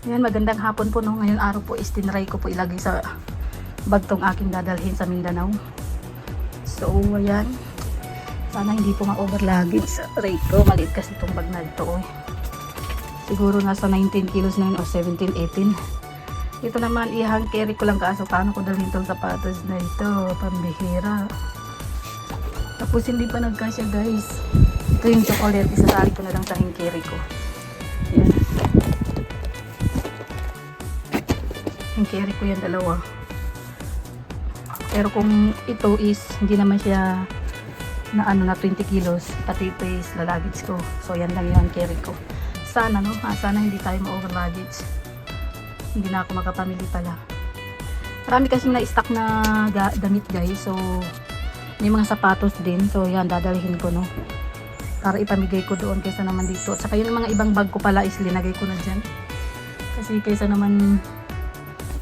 Ayan, magandang hapon po, no. Ngayong araw po is tinry ko po ilagay sa bag tong aking dadalhin sa Mindanao. So, ayan. Sana hindi po ma-over luggage sa rate ko. Maliit kasi itong bag na ito. Siguro nasa 19 kilos na yun o 17, 18. Ito naman, ihang carry ko lang kaso paano ko dalhin itong sapatos na ito. Pambihira. Tapos hindi pa nagkasya, guys. Ito yung chocolate. Isasali ko na lang sa hang carry ko. Ayan. Hang carry ko yan dalawa. Pero kung ito is hindi naman siya na ano na 20 kilos, pati ito is lalagage ko. So yan lang yung carry ko. Sana no, sana hindi tayo ma-over luggage. Hindi na ako makapamili pala. Marami kasing na-stock na damit, guys. So may mga sapatos din. So yan, dadalhin ko, no. Para ipamigay ko doon kaysa naman dito. At saka yung mga ibang bag ko pala is linagay ko na dyan. Kasi kaysa naman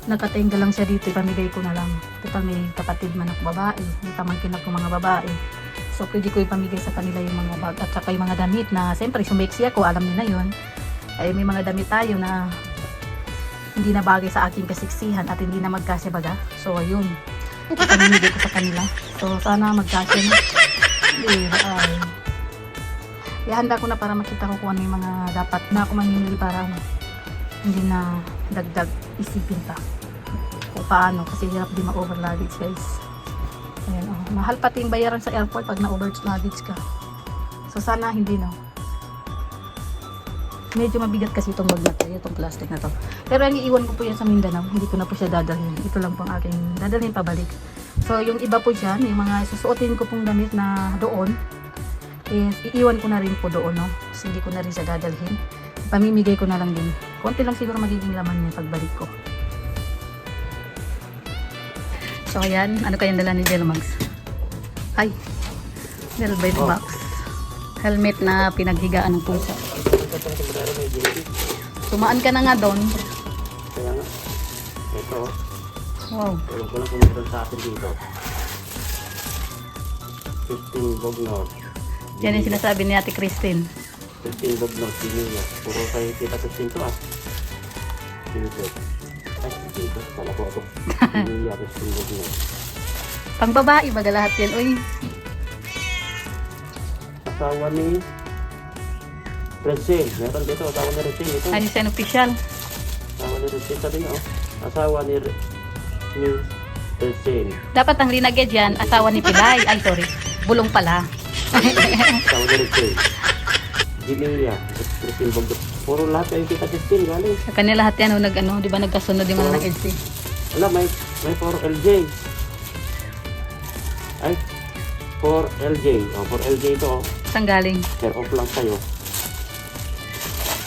nakatenga lang siya dito, ipamigay ko na lang. Total may kapatid man ako babae, may pamangkin ako mga babae. So pwede ko ipamigay sa kanila yung mga bag at saka yung mga damit na siyempre sumeksi ako, alam niyo na yun. Ay may mga damit tayo na hindi na bagay sa aking kasiksihan at hindi na magkasya baga. So ayun, ipamimigay ko sa kanila. So sana magkasya na. Ay. Ihanda ko na para makita ko kung ano yung mga dapat na ako mamimili para ano, hindi na dagdag isipin pa kung paano kasi hirap din ma-over luggage, guys. Ayan, oh. Mahal pati yung bayaran sa airport pag na-over luggage ka. So sana hindi, no. Medyo mabigat kasi itong bag na to, itong plastic na to. Pero yung iiwan ko po yan sa Mindanao, hindi ko na po siya dadalhin. Ito lang po ang aking dadalhin pabalik. So yung iba po dyan, yung mga susuotin ko pong damit na doon, is iiwan ko na rin po doon, no. So hindi ko na rin siya dadalhin. Pamimigay ko na lang din. Konti lang siguro magiging laman niya pagbalik ko. So ayan, ano kayang dala ni Jello Mags? Ay, Jello by the box. Helmet na pinaghigaan ng pusa. Tumaan ka na nga doon. Kaya nga, ito. Wow. Pero ko lang kung meron sa atin dito. 15 Bognor. Yan yung sinasabi ni Ate Christine. 15 Bognor, Pinoy. Puro kayo kita 15 to ah. Dito. Ay, dito. Kala ko ito. Pinoy, 15 Bognor. Pang babae baga lahat yan. Uy, Asawa ni Renzel. Meron dito, asawa ni Renzel. Ito. ano siya official? Asawa ni Renzel. Sabi niya, oh. Asawa ni Renzel. Dapat ang linagay dyan, asawa ni Pilay. Ay, sorry. Bulong pala. Asawa ni Renzel. Jimilia. Renzel Bognor. Puro lahat kayo kita 15 galing. Sa kanila lahat yan, di ba nagkasunod yung mga ng EDC? Wala, may 4LJ. Ay, 4LJ. Oh, 4LJ ito. Oh. Saan galing? Care off lang sa'yo.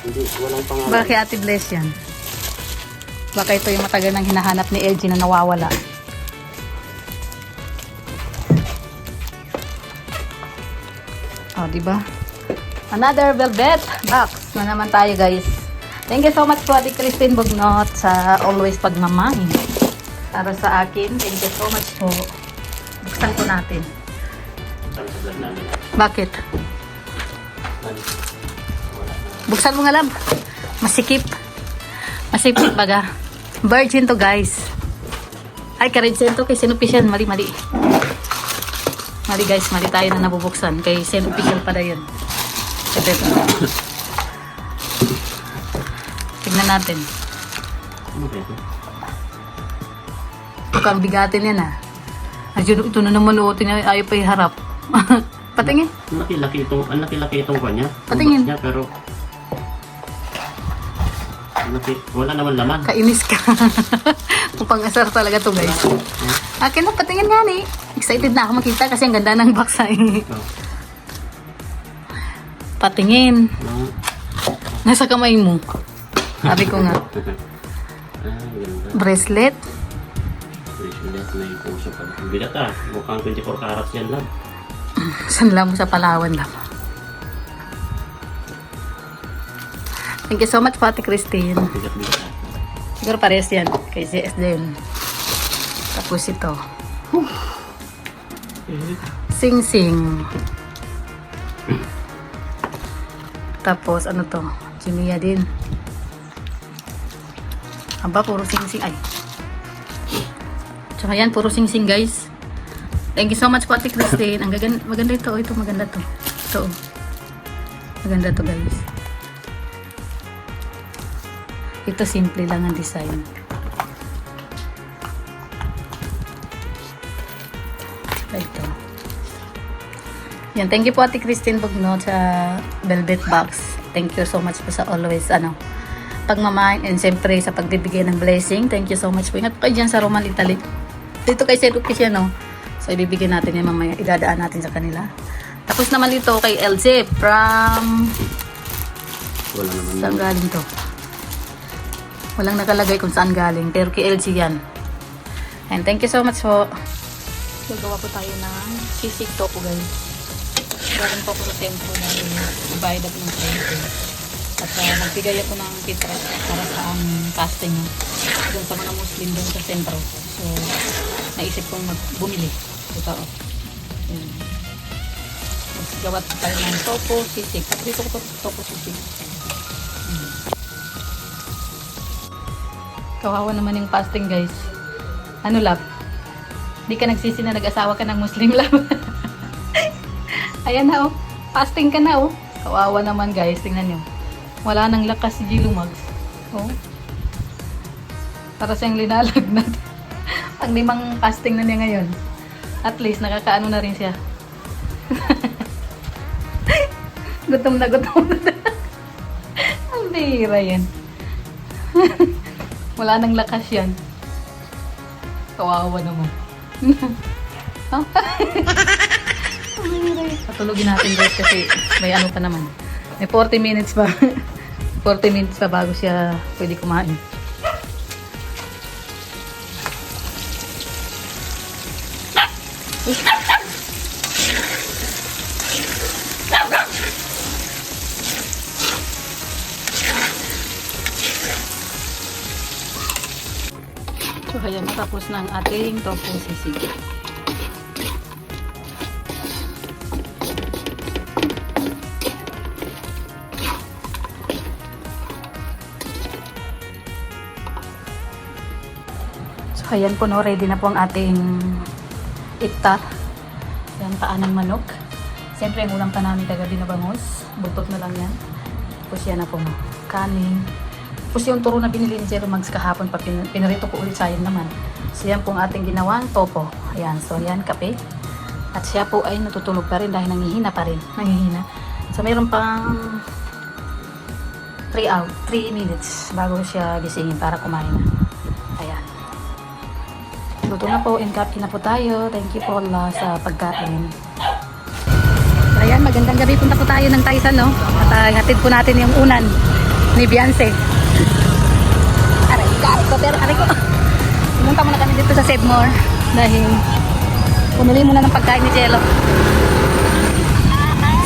Hindi, walang pangalan. Baka kay Ate Bless yan. Baka ito yung matagal nang hinahanap ni LG na nawawala. Oh, di ba? Another velvet box na naman tayo, guys. Thank you so much po, Ate Christine Bugnot, sa always pagmamahal para sa akin. Thank you so much po. Buksan ko natin. Bakit? Buksan mo nga lang. Masikip. Masikip baga. Virgin to, guys. Ay, ka-Red to kay Sen-Official. Mali. Mali, guys. Mali tayo na nabubuksan. Kay Sen-Official pala yun. Ito. Tignan natin. Mukhang bigatin yan, ah. Ayun, ito na naman uotin niya. Ayaw pa iharap. Patingin. Ang laki-laki itong kanya. Patingin. Niya, pero wala naman laman. Kainis ka. Pang-asar talaga to, guys. Akin na, patingin nga ni. Excited na ako makita kasi ang ganda ng box ay. Patingin. Nasa kamay mo. Sabi ko nga. Bracelet. Bracelet, may puso pa. Bigat ah. Mukhang 24 carats yan lang. Sanla mo sa Palawan lang. Thank you so much po, Ate Christine. Bigat. Siguro parehas yan. Kay CS din. Tapos ito. Sing Sing. Tapos ano to? Jimiya din. Aba, puro sing-sing. Ay. Tsaka yan, puro sing-sing guys. Thank you so much po Ate Christine. Ang maganda ito. Ito maganda to. Ito. Maganda to guys. Ito simple lang ang design. Ito. Yan, thank you po Ate Christine Bugno sa velvet box. Thank you so much po sa always pagmamahal and siyempre sa pagbibigay ng blessing. Thank you so much po. Ingat po kayo dyan sa Roman, Italy. Dito kay Sir Lucas yan, no? So, ibibigay natin yan mamaya. Idadaan natin sa kanila. Tapos naman ito kay LJ from... Wala naman. Saan galing to? Walang nakalagay kung saan galing. Pero kay LG yan. And thank you so much po. Gagawa po tayo ng sisig tofu guys. Galing po ako sa templo na bayad ako ng templo. At nagbigay ako ng pitra para sa fasting doon sa mga Muslim doon sa sentro. So, naisip kong bumili. Ito. Gawa tayo ng tofu sisig. Tapos dito ko tofu sisig. Kawawa naman yung fasting guys. Ano love? Di ka nagsisi na nag-asawa ka ng Muslim love. Ayan na oh. Fasting ka na oh. Kawawa naman guys. Tingnan nyo. Wala nang lakas si Gilo Mags. Oh. Para siyang linalagnat. Ang 5 fasting na niya ngayon. At least nakakaano na rin siya. Gutom na gutom na. Ang bihira yan. Wala nang lakas yan. Kawawa naman. Patulogin natin guys kasi may ano pa naman. May 40 minutes pa. 40 minutes pa bago siya pwede kumain. So kaya matapos na ang ating tofu sisig. So ayan po no, ready na po ang ating itat. Yan, paa ng manok. Siyempre ang ulam pa namin kagabi na bangus. Butot na lang yan. Tapos yan na po no, kanin. Tapos yung turo na binili ni Zero Mags kahapon pa, pinarito ko ulit sayang naman. So yan po ang ating ginawang topo. Ayan, so yan, kape. At siya po ay natutulog pa rin dahil nangihina pa rin. Nangihina. So mayroon pang 3 minutes bago siya gisingin para kumain na. Ayan. Luto na po and kape na po tayo. Thank you po Allah sa pagkain. Ayan, magandang gabi. Punta po tayo ng Taisan, no? At hatid po natin yung unan ni Beyonce. Aray ko. Pumunta muna kami dito sa Sedmore dahil pumili muna ng pagkain ni Jello.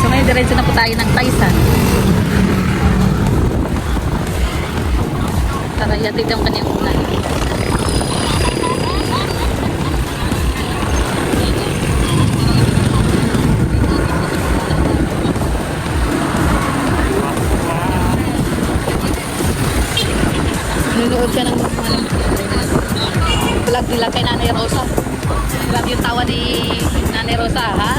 So ngayon diretso na po tayo ng Taisan. Tara, yatid yung kanyang unan. Nunood siya ng vlog nila kay Nanay Rosa. Grabe yung tawa ni Nanay Rosa, ha?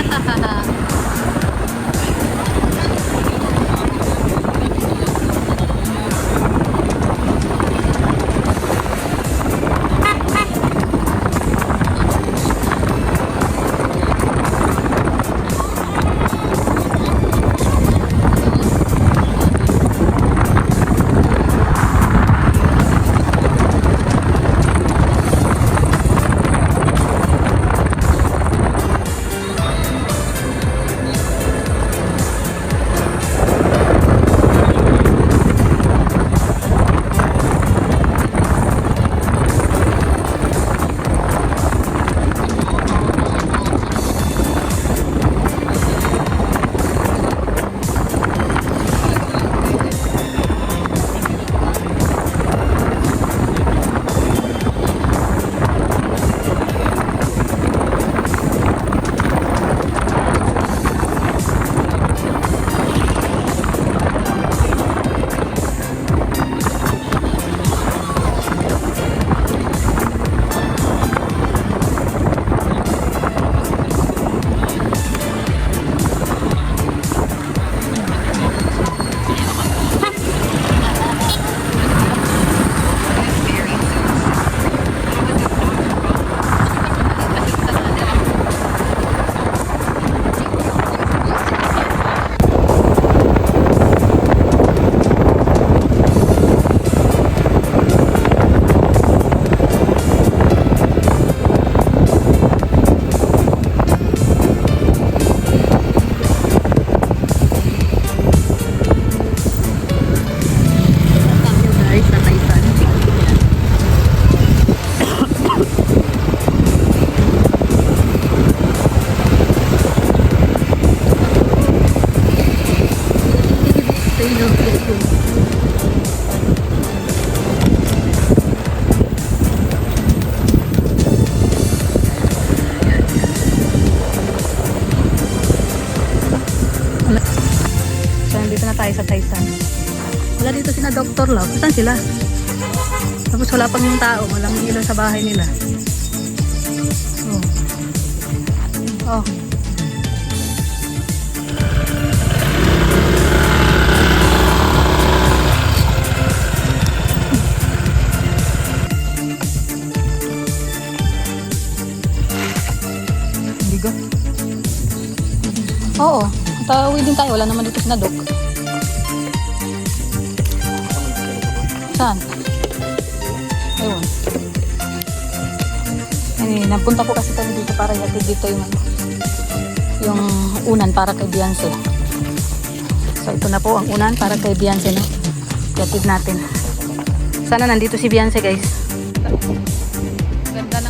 motor lang. Saan sila? Tapos wala pang yung tao. Walang ilaw sa bahay nila. Oh. Oh. Bigo. Oo. Tawid din tayo. Wala naman dito sinadok. Saan? Ayun. Ay, napunta po kasi kami dito para yatid dito yung unan para kay Beyonce. So ito na po ang unan para kay Beyonce, no? Yatid natin. Sana nandito si Beyonce, guys. Ganda ng